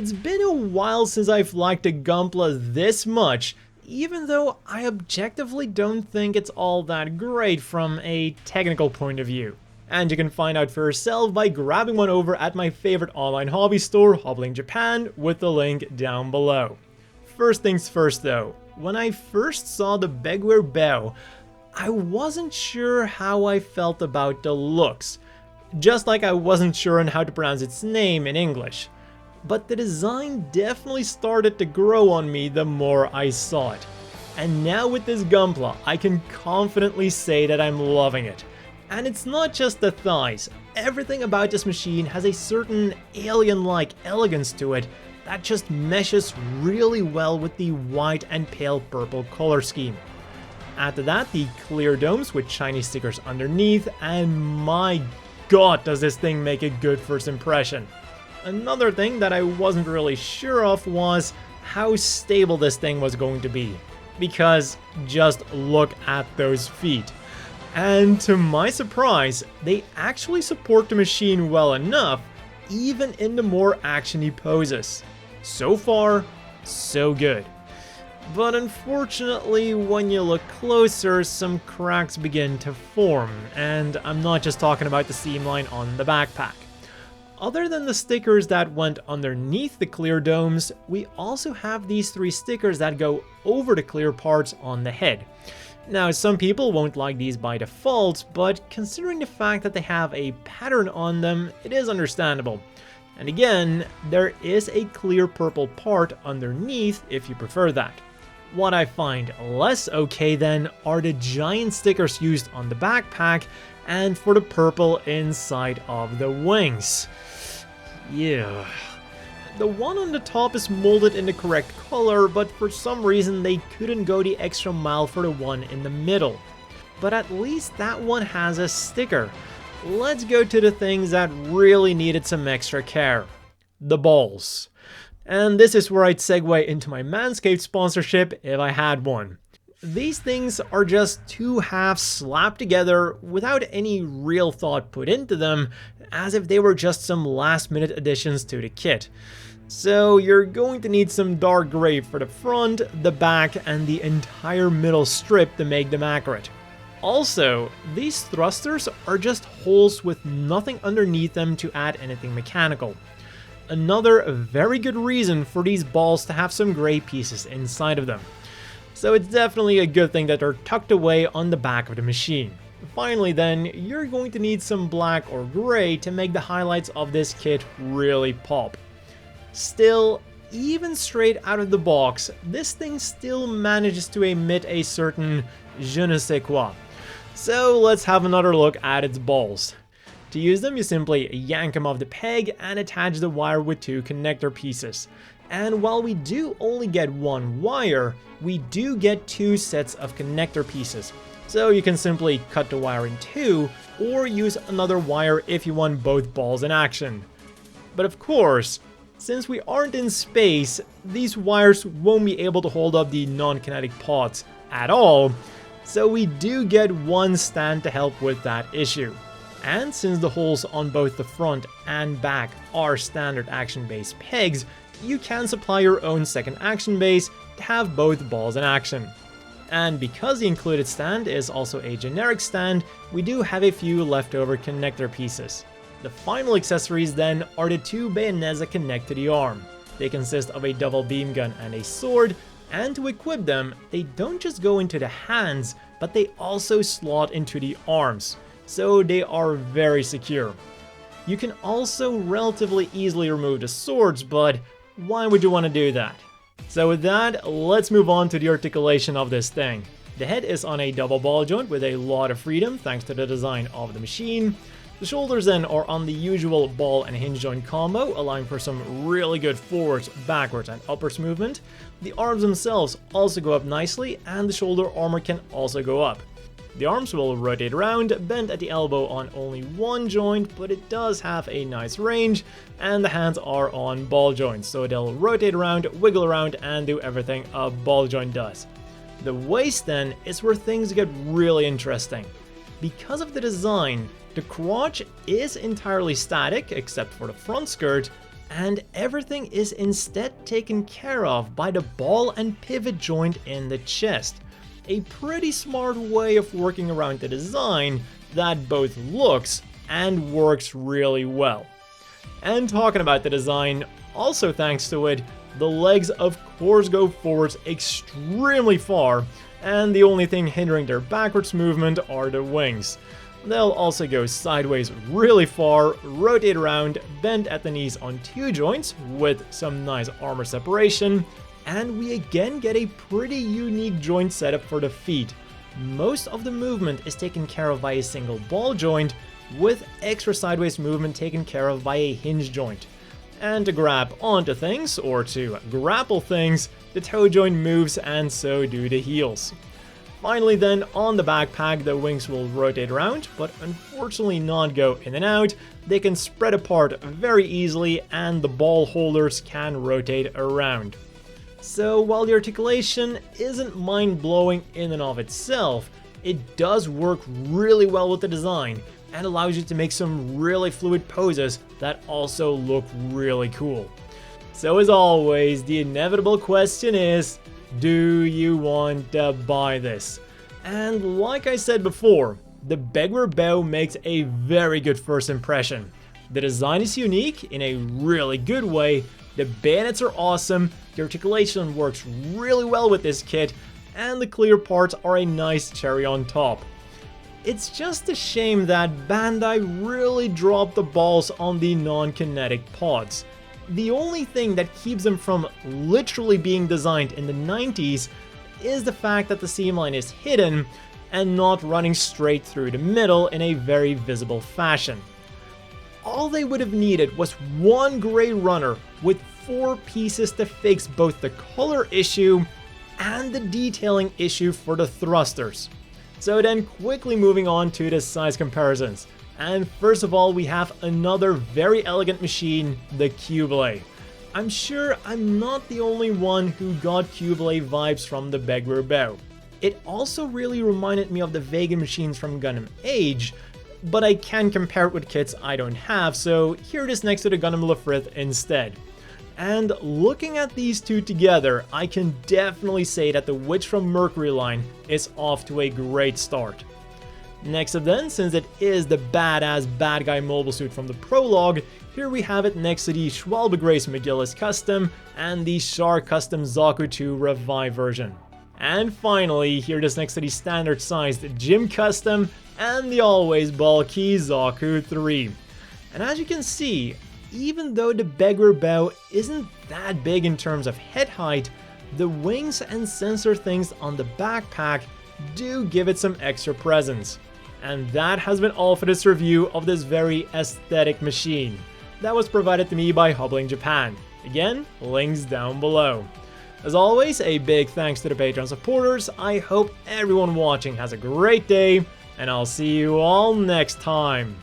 It's been a while since I've liked a Gunpla this much, even though I objectively don't think it's all that great from a technical point of view. And you can find out for yourself by grabbing one over at my favorite online hobby store, Hobbling Japan, with the link down below. First things first though, when I first saw the Beguir-Beu, I wasn't sure how I felt about the looks, just like I wasn't sure on how to pronounce its name in English. But the design definitely started to grow on me the more I saw it. And now with this Gunpla, I can confidently say that I'm loving it. And it's not just the thighs, everything about this machine has a certain alien-like elegance to it that just meshes really well with the white and pale purple color scheme. Add to that the clear domes with shiny stickers underneath, and my god does this thing make a good first impression. Another thing that I wasn't really sure of was how stable this thing was going to be, because just look at those feet. And to my surprise, they actually support the machine well enough, even in the more actiony poses. So far, so good. But unfortunately, when you look closer, some cracks begin to form, and I'm not just talking about the seam line on the backpack. Other than the stickers that went underneath the clear domes, we also have these 3 stickers that go over the clear parts on the head. Now, some people won't like these by default, but considering the fact that they have a pattern on them, it is understandable. And again, there is a clear purple part underneath if you prefer that. What I find less okay then are the giant stickers used on the backpack and for the purple inside of the wings. Yeah. The one on the top is molded in the correct color, but for some reason they couldn't go the extra mile for the one in the middle. But at least that one has a sticker. Let's go to the things that really needed some extra care. The balls. And this is where I'd segue into my Manscaped sponsorship if I had one. These things are just 2 halves slapped together without any real thought put into them, as if they were just some last minute additions to the kit. So you're going to need some dark gray for the front, the back, and the entire middle strip to make them accurate. Also, these thrusters are just holes with nothing underneath them to add anything mechanical. Another very good reason for these balls to have some gray pieces inside of them. So it's definitely a good thing that they're tucked away on the back of the machine. Finally then, you're going to need some black or gray to make the highlights of this kit really pop. Still, even straight out of the box, this thing still manages to emit a certain je ne sais quoi. So let's have another look at its balls. To use them, you simply yank them off the peg and attach the wire with 2 connector pieces. And while we do only get 1 wire, we do get 2 sets of connector pieces. So you can simply cut the wire in 2, or use another wire if you want both balls in action. But of course, since we aren't in space, these wires won't be able to hold up the non-kinetic pods at all, so we do get 1 stand to help with that issue. And since the holes on both the front and back are standard action base pegs, you can supply your own second action base to have both balls in action. And because the included stand is also a generic stand, we do have a few leftover connector pieces. The final accessories then are the 2 bayonets that connect to the arm. They consist of a double beam gun and a sword, and to equip them, they don't just go into the hands, but they also slot into the arms, so they are very secure. You can also relatively easily remove the swords, but why would you want to do that? So with that, let's move on to the articulation of this thing. The head is on a double ball joint with a lot of freedom thanks to the design of the machine. The shoulders then are on the usual ball and hinge joint combo, allowing for some really good forwards, backwards, and upwards movement. The arms themselves also go up nicely, and the shoulder armor can also go up. The arms will rotate around, bend at the elbow on only 1 joint, but it does have a nice range, and the hands are on ball joints, so they'll rotate around, wiggle around, and do everything a ball joint does. The waist then is where things get really interesting. Because of the design, the crotch is entirely static except for the front skirt, and everything is instead taken care of by the ball and pivot joint in the chest. A pretty smart way of working around the design that both looks and works really well. And talking about the design, also thanks to it, the legs of course go forwards extremely far, and the only thing hindering their backwards movement are the wings. They'll also go sideways really far, rotate around, bend at the knees on 2 joints with some nice armor separation, and we again get a pretty unique joint setup for the feet. Most of the movement is taken care of by a single ball joint, with extra sideways movement taken care of by a hinge joint. And to grab onto things, or to grapple things, the toe joint moves and so do the heels. Finally then, on the backpack, the wings will rotate around, but unfortunately not go in and out. They can spread apart very easily, and the ball holders can rotate around. So while the articulation isn't mind-blowing in and of itself, it does work really well with the design, and allows you to make some really fluid poses that also look really cool. So as always, the inevitable question is, do you want to buy this? And like I said before, the Beguir-Beu makes a very good first impression. The design is unique in a really good way, the bayonets are awesome, the articulation works really well with this kit, and the clear parts are a nice cherry on top. It's just a shame that Bandai really dropped the balls on the non-kinetic pods. The only thing that keeps them from literally being designed in the 90s is the fact that the seam line is hidden and not running straight through the middle in a very visible fashion. All they would have needed was one gray runner with 4 pieces to fix both the color issue and the detailing issue for the thrusters. So then quickly moving on to the size comparisons. And first of all, we have another very elegant machine, the Q-Blade. I'm sure I'm not the only one who got Q-Blade vibes from the Beguir-Beu. It also really reminded me of the Vega machines from Gundam Age, but I can compare it with kits I don't have, so here it is next to the Gundam Lafrith instead. And looking at these two together, I can definitely say that the Witch from Mercury line is off to a great start. Next up then, since it is the badass bad guy mobile suit from the prologue, here we have it next to the Schwalbe Grace McGillis Custom and the Char Custom Zaku 2 Revive version. And finally, here it is next to the standard sized Gym Custom and the always bulky Zaku 3. And as you can see, even though the Beguir-Beu isn't that big in terms of head height, the wings and sensor things on the backpack do give it some extra presence. And that has been all for this review of this very aesthetic machine. That was provided to me by Hobbling Japan. Again, links down below. As always, a big thanks to the Patreon supporters. I hope everyone watching has a great day, and I'll see you all next time.